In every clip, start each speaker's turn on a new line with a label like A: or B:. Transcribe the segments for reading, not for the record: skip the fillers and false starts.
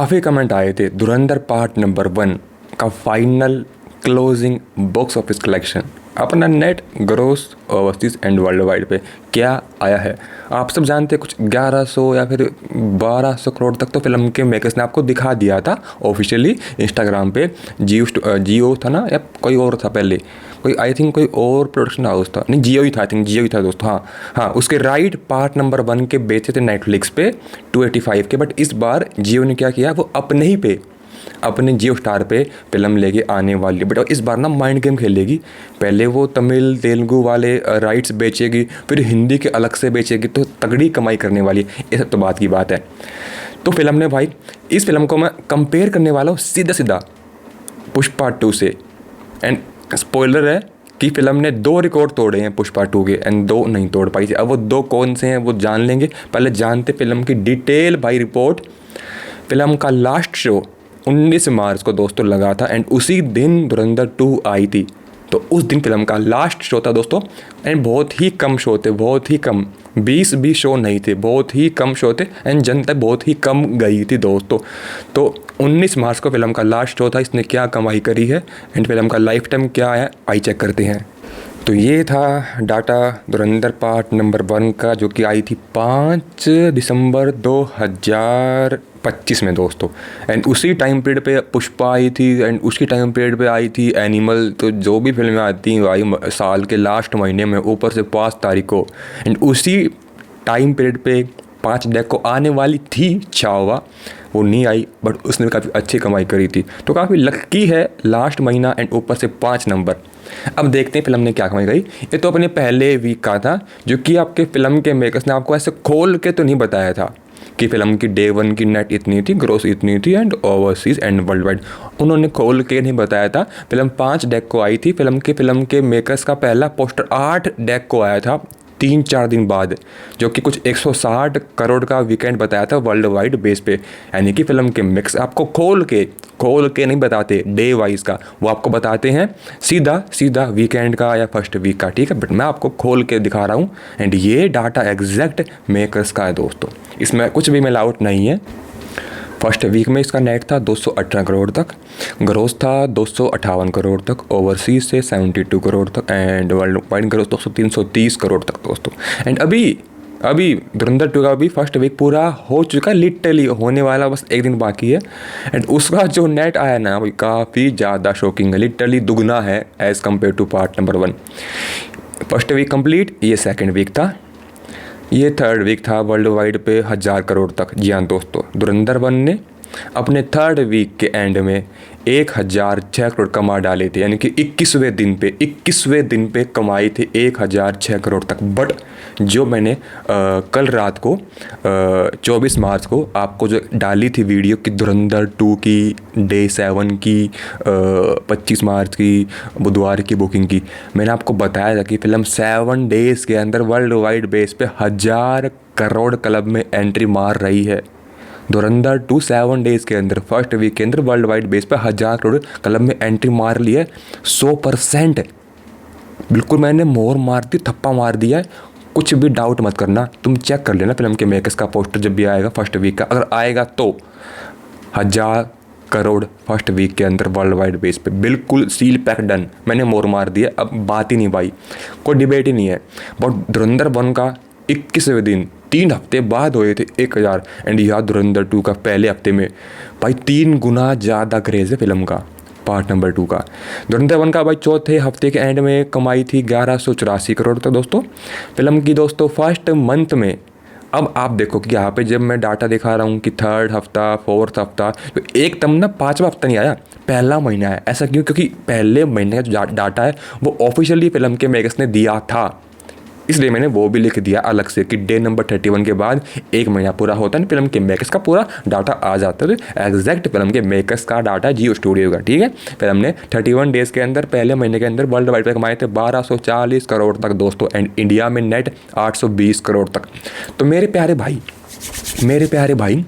A: काफ़ी कमेंट आए थे धुरंधर पार्ट नंबर 1 का final closing box office collection अपना net gross overseas and worldwide पे क्या आया है। आप सब जानते हैं कुछ 1100 या फिर 1200 करोड़ तक तो फिल्म के मेकर्स ने आपको दिखा दिया था ऑफिशियली इंस्टाग्राम पे। जियो था ना या कोई और था पहले, कोई आई थिंक कोई और प्रोडक्शन हाउस था, नहीं जियो ही था, आई थिंक जियो ही था दोस्तों। हाँ उसके राइट पार्ट नंबर 1 के बेचे थे नेटफ्लिक्स पे 285 के, बट इस बार जियो ने क्या किया, वो अपने ही पे अपने जियो स्टार पे फिल्म लेके आने वाली है। बट इस बार ना माइंड गेम खेलेगी। पहले वो तमिल तेलुगु वाले राइट्स बेचेगी, फिर हिंदी के अलग से बेचेगी, तो तगड़ी कमाई करने वाली है। ये सब तो बात की बात है। तो फिल्म ने भाई, इस फिल्म को मैं कंपेयर करने वाला हूँ सीधा सीधा पुष्पा 2 से। एंड स्पॉइलर है कि फिल्म ने 2 रिकॉर्ड तोड़े हैं पुष्पा 2 के, एंड 2 नहीं तोड़ पाई थी। अब वो 2 कौन से हैं वो जान लेंगे। पहले जानते फिल्म की डिटेल भाई रिपोर्ट। फिल्म का लास्ट शो 19 मार्च को दोस्तों लगा था, एंड उसी दिन धुरंधर 2 आई थी। तो उस दिन फिल्म का लास्ट शो था दोस्तों। एंड बहुत ही कम शो थे, बहुत ही कम, 20 भी शो नहीं थे, बहुत ही कम शो थे। एंड जनता बहुत ही कम गई थी दोस्तों। तो 19 मार्च को फिल्म का लास्ट शो था। इसने क्या कमाई करी है एंड फिल्म का लाइफ टाइम क्या है, आई चेक करते हैं। तो ये था डाटा धुरंधर पार्ट नंबर 1 का, जो कि आई थी 5 दिसंबर 2025 में दोस्तों। एंड उसी टाइम पीरियड पे पुष्पा आई थी, एंड उसी टाइम पीरियड पे आई थी एनिमल। तो जो भी फिल्में आती हैं भाई साल के लास्ट महीने में, ऊपर से 5 तारीख को। एंड उसी टाइम पीरियड पे 5 डेक को आने वाली थी छावा, वो नहीं आई, बट उसने काफ़ी अच्छी कमाई करी थी। तो काफ़ी लकी है लास्ट महीना, एंड ऊपर से 5 नंबर। अब देखते हैं फिल्म ने क्या कमाई करी। ये तो अपने पहले वीक का था, जो कि आपके फिल्म के मेकर्स ने आपको ऐसे खोल के तो नहीं बताया था कि फिल्म की डे 1 की नेट इतनी थी, ग्रोस इतनी थी, and overseas and world wide उन्होंने खोल के नहीं बताया था। फिल्म 5 डेक को आई थी। फिल्म के मेकर्स का पहला पोस्टर 8 डेक को आया था 3-4 दिन बाद, जो कि कुछ 160 करोड़ का वीकेंड बताया था वर्ल्ड वाइड बेस पे। यानी कि फिल्म के मिक्स आपको खोल के नहीं बताते डे वाइज का, वो आपको बताते हैं सीधा वीकेंड का या फर्स्ट वीक का, ठीक है। बट मैं आपको खोल के दिखा रहा हूँ, एंड ये डाटा एग्जैक्ट मेकर्स का है दोस्तों, इसमें कुछ भी मिलावट नहीं है। फर्स्ट वीक में इसका नेट था 218 करोड़ तक, ग्रोस था 258 करोड़ तक, ओवरसीज से 72 करोड़ तक, and worldwide gross 330 crore तक दोस्तों। एंड अभी धुरंधर 2 का भी फर्स्ट वीक पूरा हो चुका है, लिटरली होने वाला बस 1 दिन बाकी है। एंड उसका जो नेट आया ना भाई काफ़ी ज़्यादा शॉकिंग है, लिटरली दुगना है as compared to part number 1। First week complete, ये सेकेंड वीक था, ये थर्ड वीक था वर्ल्ड वाइड पे 1000 करोड़ तक। जी हाँ दोस्तों, धुरंधर 1 ने अपने थर्ड वीक के एंड में 1006 करोड़ कमा डाले थे। यानी कि 21वें दिन पे कमाई थी 1006 करोड़ तक। बट जो मैंने कल रात को 24 मार्च को आपको जो डाली थी वीडियो की धुरंधर 2 की डे 7 की 25 मार्च की बुधवार की बुकिंग की, मैंने आपको बताया था कि फिल्म 7 डेज़ के अंदर वर्ल्ड वाइड बेस पे 1000 करोड़ क्लब में एंट्री मार रही है। धुरंधर 2 7 डेज़ के अंदर फर्स्ट वीक के अंदर वर्ल्ड वाइड बेस पे 1000 करोड़ क्लब में एंट्री मार ली है। 100% बिल्कुल मैंने मोहर मार दी, थप्पा मार दिया है। कुछ भी डाउट मत करना, तुम चेक कर लेना फिल्म के मेकर्स का पोस्टर जब भी आएगा फर्स्ट वीक का, अगर आएगा तो 1000 करोड़ फर्स्ट वीक के अंदर वर्ल्ड वाइड बेस पे, बिल्कुल सील पैक डन। मैंने मोहर मार दिया, अब बात ही नहीं भाई, कोई डिबेट ही नहीं है। बट धुरंधर 1 का 21वें दिन 3 हफ्ते बाद हुए थे 1000, एंड यह धुरंधर 2 का पहले हफ्ते में भाई 3 गुना ज़्यादा क्रेज़ है फिल्म का पार्ट नंबर 2 का। धुरंधर 1 का भाई चौथे हफ्ते के एंड में कमाई थी 1184 करोड़ तक दोस्तों फिल्म की दोस्तों फर्स्ट मंथ में। अब आप देखो कि यहाँ पे जब मैं डाटा दिखा रहा हूँ कि थर्ड हफ्ता, फोर्थ हफ्ता, तो एकदम ना 5वां हफ्ता नहीं आया, पहला महीना है। ऐसा क्यों? क्योंकि पहले महीने का जो डाटा है वो ऑफिशियली फिल्म के मेकर्स ने दिया था, इसलिए मैंने वो भी लिख दिया अलग से कि डे नंबर 31 के बाद 1 महीना पूरा होता है, फिल्म के मेकर्स का पूरा डाटा आ जाता है। तो एग्जैक्ट फिल्म के मेकर्स का डाटा जियो स्टूडियो का, ठीक है। फिल्म ने 31 डेज़ के अंदर पहले महीने के अंदर वर्ल्ड वाइड पे कमाए थे 1240 करोड़ तक दोस्तों, एंड इंडिया में नेट 820 करोड़ तक। तो मेरे प्यारे भाई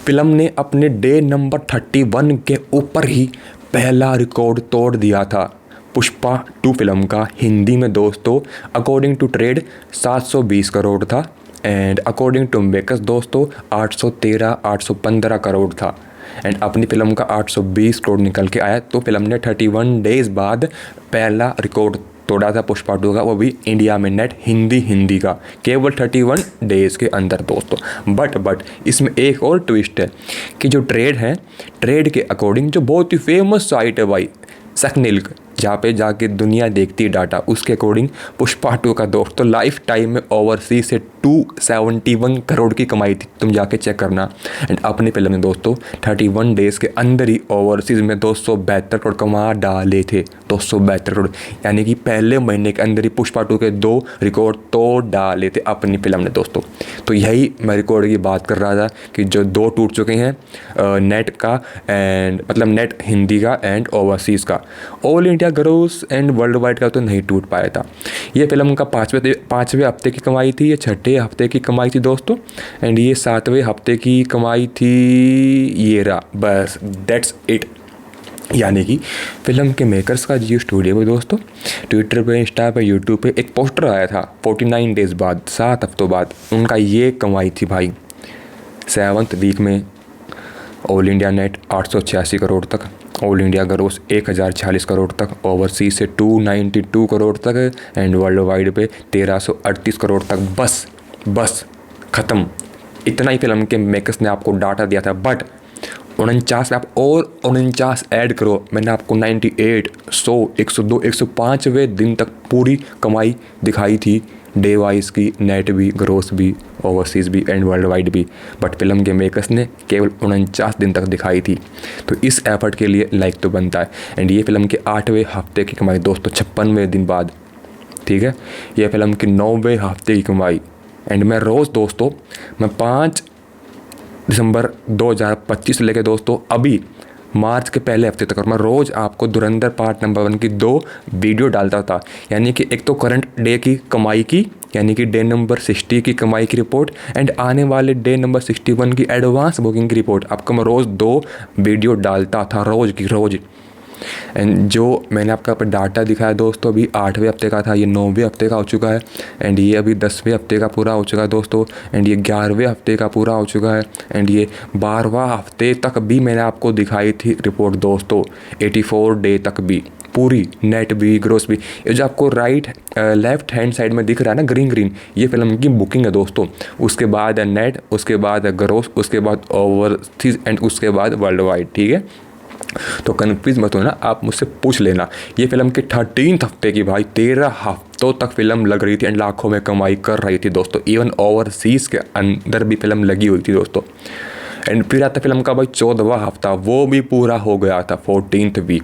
A: फिल्म ने अपने डे नंबर 31 के ऊपर ही पहला रिकॉर्ड तोड़ दिया था पुष्पा 2 फिल्म का हिंदी में दोस्तों। अकॉर्डिंग टू ट्रेड 720 करोड़ था, एंड अकॉर्डिंग टू मेकर्स दोस्तों 813-815 करोड़ था। एंड अपनी फिल्म का 820 करोड़ निकल के आया। तो फिल्म ने 31 डेज़ बाद पहला रिकॉर्ड तोड़ा था पुष्पा 2 का, वो भी इंडिया में नेट हिंदी का, केवल 31 डेज़ के अंदर दोस्तों। बट इसमें एक और ट्विस्ट है कि जो ट्रेड के अकॉर्डिंग जो बहुत ही फेमस साइट है भाई सकनिल्क, जहाँ पे जाके दुनिया देखती है डाटा, उसके अकॉर्डिंग पुष्पा 2 का दोस्तों लाइफ टाइम में ओवरसीज से 271 करोड़ की कमाई थी। तुम जाके चेक करना। एंड अपनी फिल्म ने दोस्तों 31 डेज़ के अंदर ही ओवरसीज में 272 करोड़ कमा डाले थे। 272 करोड़, यानी कि पहले महीने के अंदर ही पुष्पा 2 के 2 रिकॉर्ड तोड़ डाले थे अपनी फिल्म ने दोस्तों। तो यही मैं रिकॉर्ड की बात कर रहा था कि जो 2 टूट चुके हैं नेट का एंड मतलब नेट हिंदी का एंड ओवरसीज़ का। All India gross and worldwide का तो नहीं टूट पाया था। ये फिल्म का पाँचवें हफ्ते की कमाई थी, ये छठे हफ्ते की कमाई थी दोस्तों, एंड ये 7वें हफ्ते की कमाई थी। ये रहा, बस दैट्स इट। यानी कि फिल्म के मेकर्स का जियो स्टूडियो में दोस्तों ट्विटर पे, इंस्टा पे, यूट्यूब पे एक पोस्टर आया था 49 डेज़ बाद, 7 हफ्तों बाद उनका ये कमाई थी भाई। 7th वीक में ऑल इंडिया नेट 886 करोड़ तक, ऑल इंडिया ग्रोस 1040 करोड़ तक, ओवरसीज से 292 करोड़ तक एंड वर्ल्ड वाइड पे 1338 करोड़ तक। बस ख़त्म। इतना ही फिल्म के मेकर्स ने आपको डाटा दिया था। बट 49 आप और 49 ऐड करो, मैंने आपको 98, 100, 102, 105वें दिन तक पूरी कमाई दिखाई थी, डे वाइज की, नेट भी, ग्रोस भी, ओवरसीज़ भी एंड वर्ल्ड वाइड भी। बट फिल्म के मेकर्स ने केवल 49 दिन तक दिखाई थी। तो इस एफर्ट के लिए लाइक तो बनता है। एंड ये फिल्म के 8वें हफ्ते की कमाई दोस्तों 56वें दिन बाद, ठीक है। ये फिल्म के 9वें हफ्ते की कमाई। एंड मैं रोज़ दोस्तों, मैं 5 दिसंबर 2025 से लेकर दोस्तों अभी मार्च के पहले हफ्ते तक, और मैं रोज़ आपको धुरंधर पार्ट नंबर 1 की 2 वीडियो डालता था। यानी कि एक तो करंट डे की कमाई की, यानी कि डे नंबर 60 की कमाई की रिपोर्ट, एंड आने वाले डे नंबर 61 की एडवांस बुकिंग की रिपोर्ट। आपको मैं रोज़ 2 वीडियो डालता था, रोज़। एंड जो मैंने आपका डाटा दिखाया दोस्तों अभी 8वें हफ्ते का था, ये 9वें हफ्ते का हो चुका है। एंड ये अभी 10वें हफ्ते का पूरा हो चुका है दोस्तों। एंड ये 11वें हफ्ते का पूरा हो चुका है। एंड ये 12वां हफ्ते तक भी मैंने आपको दिखाई थी रिपोर्ट दोस्तों, 84 डे तक भी पूरी, नेट भी, ग्रोस भी। ये जो आपको लेफ्ट हैंड साइड में दिख रहा है ना ग्रीन, ये फिल्म की बुकिंग है दोस्तों। उसके बाद नेट, उसके बाद ग्रोस, उसके बाद ओवरसीज एंड उसके बाद वर्ल्ड वाइड, ठीक है। तो कन्फ्यूज मत होना, आप मुझसे पूछ लेना। ये फिल्म के 13th हफ्ते की भाई 13 हफ्तों तक फिल्म लग रही थी एंड लाखों में कमाई कर रही थी दोस्तों। इवन ओवरसीज़ के अंदर भी फिल्म लगी हुई थी दोस्तों। एंड फिर आता फिल्म का भाई 14वां हफ्ता, वो भी पूरा हो गया था 14th वीक।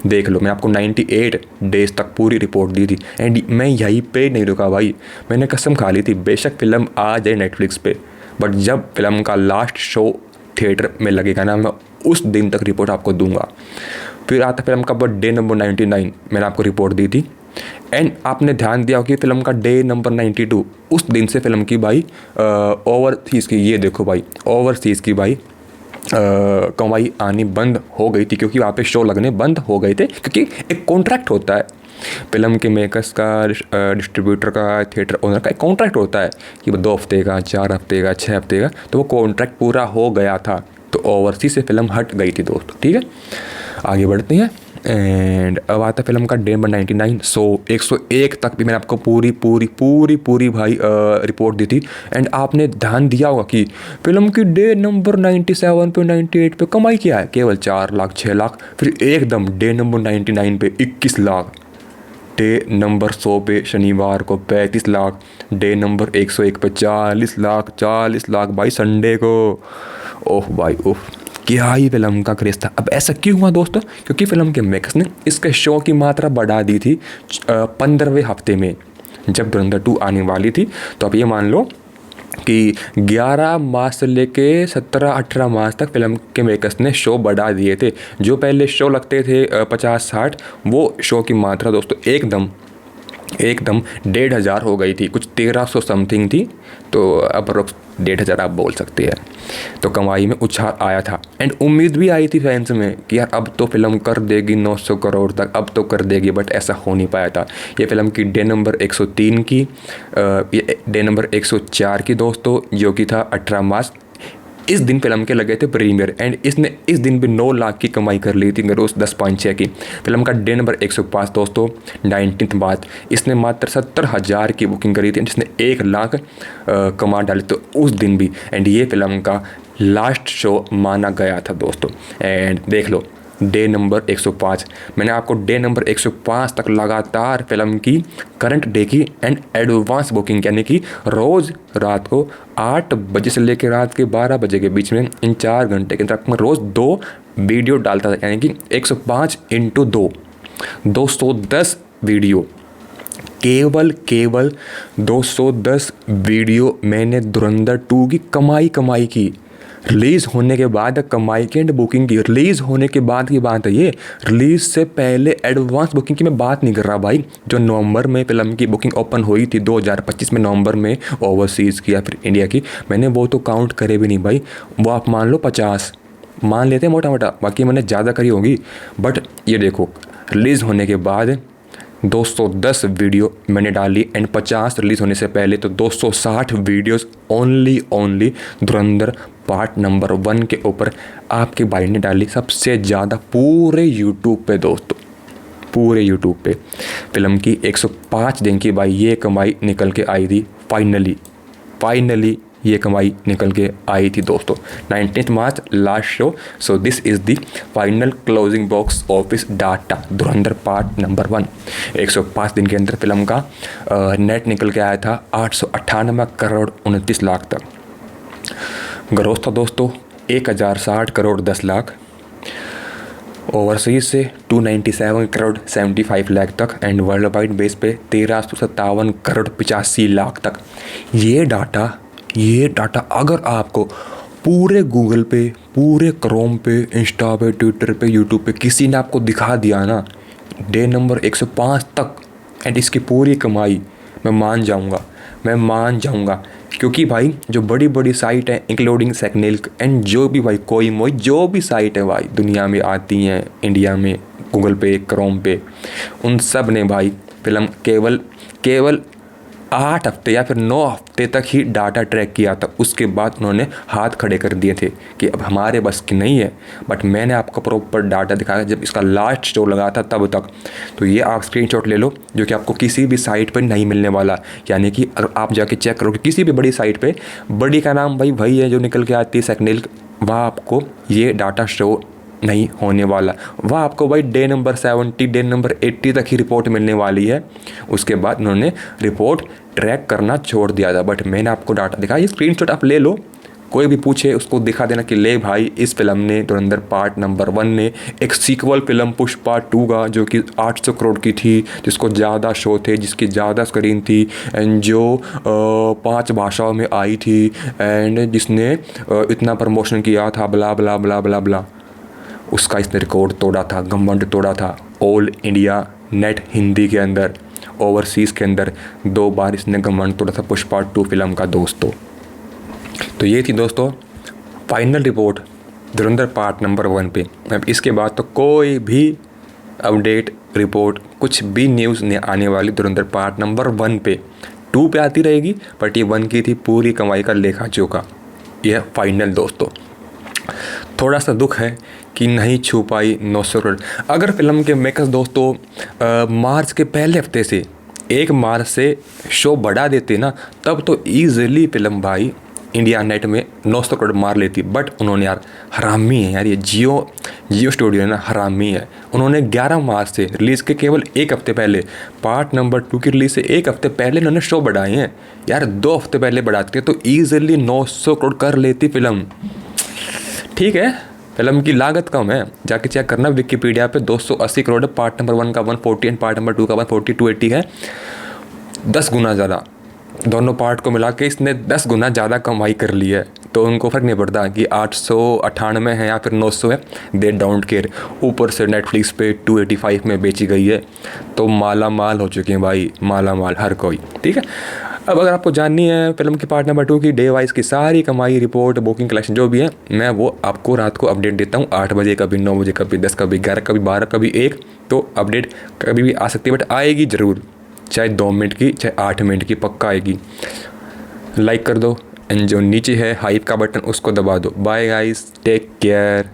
A: देख लो, मैं आपको 98 डेज़ तक पूरी रिपोर्ट दी थी। एंड मैं यहीं पे नहीं रुका भाई, मैंने कसम खा ली थी बेशक फिल्म आ जाए नेटफ्लिक्स पे, बट जब फिल्म का लास्ट शो थिएटर में लगेगा ना, मैं उस दिन तक रिपोर्ट आपको दूंगा। फिर आता फिल्म का डे नंबर 99, मैंने आपको रिपोर्ट दी थी। एंड आपने ध्यान दिया कि फिल्म का डे नंबर 92, उस दिन से फिल्म की भाई ओवरसीज़ की, ये देखो भाई ओवरसीज़ की भाई कमाई आनी बंद हो गई थी, क्योंकि वहाँ पे शो लगने बंद हो गए थे। क्योंकि एक कॉन्ट्रैक्ट होता है फिल्म के मेकर्स का, डिस्ट्रीब्यूटर का, थिएटर ओनर का एक कॉन्ट्रैक्ट होता है कि 2 हफ्ते का, 4 हफ्ते का, 6 हफ्ते का। तो वो कॉन्ट्रैक्ट पूरा हो गया था, तो ओवरसीज़ से फिल्म हट गई थी दोस्तों, ठीक है। आगे बढ़ते हैं। एंड अब आता फिल्म का डे नंबर 99, 100, 101 तक भी मैंने आपको पूरी भाई रिपोर्ट दी थी। एंड आपने ध्यान दिया होगा कि फिल्म की डे नंबर 97 पे, 98 पे कमाई क्या है, केवल 4 लाख, 6 लाख। फिर एकदम डे नंबर 99 पे 21 लाख, डे नंबर 100 पे शनिवार को 35 लाख, डे नंबर 101 पे 40 लाख भाई संडे को। ओह भाई ओह, क्या ही फिल्म का क्रेज़ था। अब ऐसा क्यों हुआ दोस्तों? क्योंकि फिल्म के मेकर्स ने इसके शो की मात्रा बढ़ा दी थी 15वें हफ्ते में, जब धुरंधर 2 आने वाली थी। तो आप ये मान लो कि 11 मार्च से लेके 17-18 मार्च तक फिल्म के मेकर्स ने शो बढ़ा दिए थे। जो पहले शो लगते थे 50-60, वो शो की मात्रा दोस्तों एकदम 1,500 हो गई थी, कुछ 1300 समथिंग थी। तो अप्रोक्स 1,500 आप बोल सकते हैं। तो कमाई में उछाल आया था। एंड उम्मीद भी आई थी फैंस में कि यार अब तो फिल्म कर देगी 900 करोड़ तक, अब तो कर देगी, बट ऐसा हो नहीं पाया था। ये फिल्म की डे नंबर 103 की, डे नंबर 104 की दोस्तों, जो कि था 18 मार्च। इस दिन फिल्म के लगे थे प्रीमियर एंड इसने इस दिन भी 9 लाख की कमाई कर ली थी ग्रोस 10.6 की। फिल्म का डे नंबर 105 दोस्तों 19 मार्च, इसने मात्र 70,000 की बुकिंग करी थी, जिसने 1 लाख कमा डाली तो उस दिन भी। एंड ये फिल्म का लास्ट शो माना गया था दोस्तों। एंड देख लो डे नंबर 105, मैंने आपको डे नंबर 105 तक लगातार फिल्म की करंट डे की एंड एडवांस बुकिंग यानी कि रोज़ रात को 8 बजे से लेकर रात के 12 बजे के बीच में इन 4 घंटे के तक मैं रोज़ 2 वीडियो डालता था, यानी कि 105 × 2 210 वीडियो। केवल 210 वीडियो मैंने धुरंधर 2 की कमाई की। रिलीज़ होने के बाद कमाई की एंड बुकिंग की, रिलीज़ होने के बाद की बात है ये, रिलीज़ से पहले एडवांस बुकिंग की मैं बात नहीं कर रहा भाई। जो नवंबर में फिल्म की बुकिंग ओपन हुई थी 2025 में नवंबर में ओवरसीज़ की या फिर इंडिया की, मैंने वो तो काउंट करे भी नहीं भाई। वो आप मान लो 50 मान लेते हैं मोटा, बाकी मैंने ज़्यादा करी होगी। बट ये देखो रिलीज़ होने के बाद 210 वीडियो मैंने डाली एंड 50 रिलीज़ होने से पहले तो 260 वीडियोस ओनली धुरंधर पार्ट नंबर 1 के ऊपर आपके भाई ने डाली, सबसे ज़्यादा पूरे यूट्यूब पे दोस्तों, पूरे यूट्यूब पे। फिल्म की 105 दिन की भाई ये कमाई निकल के आई थी। फाइनली ये कमाई निकल के आई थी दोस्तों। 19 March last show. So this is the final closing box office data Dhurandhar part number 1। 105 दिन के अंदर फिल्म का नेट निकल के आया था 898 करोड़ 29 लाख तक। ग्रोस था दोस्तों 1060 करोड़ 10 लाख। ओवरसीज से 297 करोड़ 75 लाख तक एंड वर्ल्ड वाइड बेस पे 1357 करोड़ 85 लाख तक। ये डाटा अगर आपको पूरे गूगल पे, पूरे क्रोम पे, इंस्टा पे, ट्विटर पे, यूट्यूब पे किसी ने आपको दिखा दिया ना डे नंबर 105 तक एंड इसकी पूरी कमाई, मैं मान जाऊंगा क्योंकि भाई जो बड़ी साइट है इंक्लूडिंग सेकनेल एंड जो भी भाई कोई मोई जो भी साइट है भाई दुनिया में आती हैं इंडिया में गूगल पे, क्रोम पे, उन सब ने भाई फिल्म केवल 8 हफ्ते या फिर 9 हफ्ते तक ही डाटा ट्रैक किया था। उसके बाद उन्होंने हाथ खड़े कर दिए थे कि अब हमारे बस की नहीं है। बट मैंने आपको प्रॉपर डाटा दिखाया जब इसका लास्ट शो लगा था तब तक। तो ये आप स्क्रीनशॉट ले लो जो कि आपको किसी भी साइट पर नहीं मिलने वाला, यानी कि अगर आप जाके चेक करोगे किसी भी बड़ी साइट पर, बड़ी का नाम भाई वही है जो निकल के आती है सेकनेल, वहाँ आपको ये डाटा शो नहीं होने वाला। वह आपको भाई डे नंबर 70, डे नंबर 80 तक ही रिपोर्ट मिलने वाली है। उसके बाद उन्होंने रिपोर्ट ट्रैक करना छोड़ दिया था। बट मैंने आपको डाटा दिखाया, ये स्क्रीनशॉट आप ले लो, कोई भी पूछे उसको दिखा देना कि ले भाई इस फिल्म ने धुरंधर पार्ट नंबर 1 ने एक सीक्वल फिल्म पुष्पा 2 का जो कि 800 करोड़ की थी, जिसको ज़्यादा शो थे, जिसकी ज़्यादा स्क्रीन थी एंड जो 5 भाषाओं में आई थी एंड जिसने इतना प्रमोशन किया था ब्ला ब्ला ब्ला ब्ला ब्ला, उसका इसने रिकॉर्ड तोड़ा था, घमंड तोड़ा था। ऑल इंडिया नेट हिंदी के अंदर, ओवरसीज़ के अंदर 2 बार इसने घमंड तोड़ा था पुष्पा 2 फिल्म का दोस्तों। तो ये थी दोस्तों फाइनल रिपोर्ट धुरंधर पार्ट नंबर 1 पे। अब इसके बाद तो कोई भी अपडेट रिपोर्ट कुछ भी न्यूज़ नहीं आने वाली धुरंधर पार्ट नंबर 1 पे। 2 पे आती रहेगी बट ये 1 की थी पूरी कमाई का लेखा जोखा। यह फाइनल दोस्तों। थोड़ा सा दुख है कि नहीं छू पाई 900 करोड़। अगर फिल्म के मेकर्स दोस्तों मार्च के पहले हफ्ते से 1 मार्च से शो बढ़ा देते ना, तब तो ईजिली फिल्म भाई इंडिया नेट में 900 करोड़ मार लेती। बट उन्होंने यार हरामी है यार, ये जियो स्टूडियो है ना, हरामी है। उन्होंने 11 मार्च से रिलीज़ के केवल 1 हफ्ते पहले पार्ट नंबर 2 की रिलीज़ से 1 हफ्ते पहले उन्होंने शो बढ़ाए हैं यार। 2 हफ्ते पहले बढ़ाते तो ईजिली 900 करोड़ कर लेती फिल्म। ठीक है, फिल्म की लागत कम है, जाके चेक करना विकिपीडिया पे 280 करोड़ है। पार्ट नंबर 1 का 140 एंड पार्ट नंबर 2 का 140 280 है, 10 गुना ज़्यादा। दोनों पार्ट को मिला के इसने 10 गुना ज़्यादा कमाई कर ली है। तो उनको फ़र्क नहीं पड़ता कि 898 है या फिर 900 है, दे डोंट केयर। ऊपर से नेटफ्लिक्स पे 285 में बेची गई है, तो माला माल हो चुके हैं भाई, माला माल हर कोई। ठीक है, अब अगर आपको जाननी है फिल्म की पार्ट नंबर 2 की डे वाइज की सारी कमाई रिपोर्ट, बुकिंग, कलेक्शन जो भी है, मैं वो आपको रात को अपडेट देता हूँ 8 बजे, कभी 9 बजे, कभी 10, कभी 11, कभी 12, कभी 1। तो अपडेट कभी भी आ सकती है बट आएगी ज़रूर, चाहे 2 मिनट की चाहे 8 मिनट की, पक्का आएगी। लाइक कर दो, एंड जो नीचे है हाइप का बटन उसको दबा दो। Bye guys, take care.